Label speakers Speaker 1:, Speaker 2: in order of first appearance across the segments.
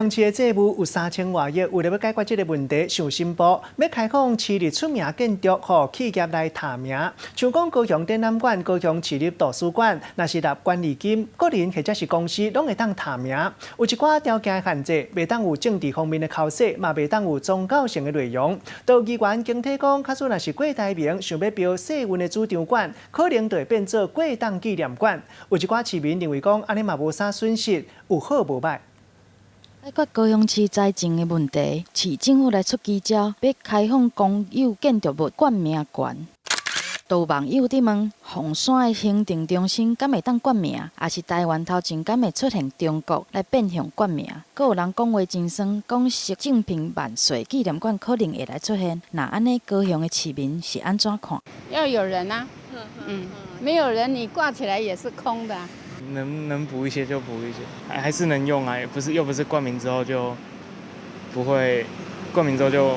Speaker 1: 长期的债务有3000多亿，为了要解决这个问题，上新部要开放市立出名建筑和企业来提名，像讲高雄展览馆、高雄市立图书馆，若是纳管理金，个人或者是公司拢会当提名。有一寡条件限制，袂当有政治方面的考试，嘛袂当有宗教性的内容。到议员经体讲，假使若是郭台铭想要标世运的主场馆，可能就会变做过当纪念馆。有一寡市民认为讲，安尼嘛无啥损失，有好无歹。
Speaker 2: 解决高雄市财政的问题，市政府来出奇招，要开放公有建筑物冠名权。都有网友伫问，凤山的行政中心敢会当冠名，也是台湾头前敢会出现中国来变相冠名？阁有人讲话真酸，讲习近平万岁纪念馆可能会来出现。那安尼高雄的市民是安怎看？
Speaker 3: 要有人啊，没有人你挂起来也是空的啊。
Speaker 4: 能补一些就补一些，还是能用啊，又不是冠名之后就不会，冠名之后就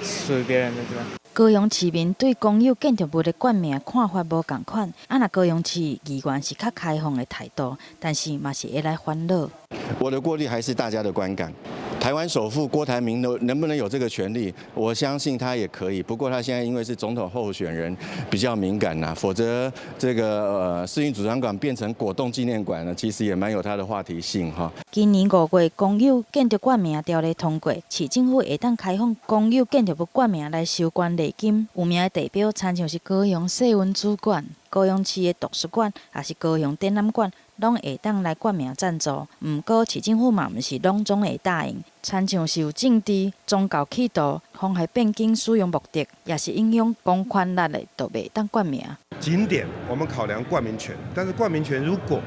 Speaker 4: 属于别人的，对吧？
Speaker 2: 高雄市民对公有建筑物的冠名看法无同款，若高雄市议员是较开放的态度，但是嘛是会来烦恼。
Speaker 5: 我的过滤还是大家的观感。台湾首富郭台铭能不能有这个权利？我相信他也可以。不过他现在因为是总统候选人，比较敏感呐。否则这个世运主场馆变成果冻纪念馆呢，其实也蛮有它的话题性哈。
Speaker 2: 今年5月，公有建筑冠名条例通过，市政府会当开放公有建筑物冠名来收关礼金。有名的代表，参像是高雄世运主馆、高雄市的图书馆，也是高雄展览馆，拢会当来冠名赞助。毋过市政府嘛，毋是拢总会答应。参像是有政治、宗教企图、妨害变更使用目的，也是影响公权力的，就袂当冠名。
Speaker 6: 景点我们考量冠名权，但是冠名权如果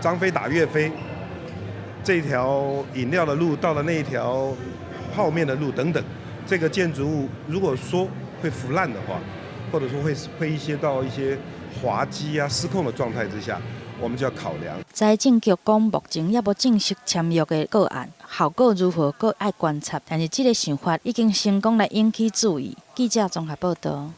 Speaker 6: 张飞打岳飞，这条饮料的路到了那一条泡面的路等等，这个建筑物如果说会腐烂的话，或者说会一些滑稽啊、失控的状态之下，我们就要考量。
Speaker 2: 财政局讲，目前也无正式签约的个案，效果如何，阁爱观察。但是这个想法已经成功来引起注意。记者综合报道。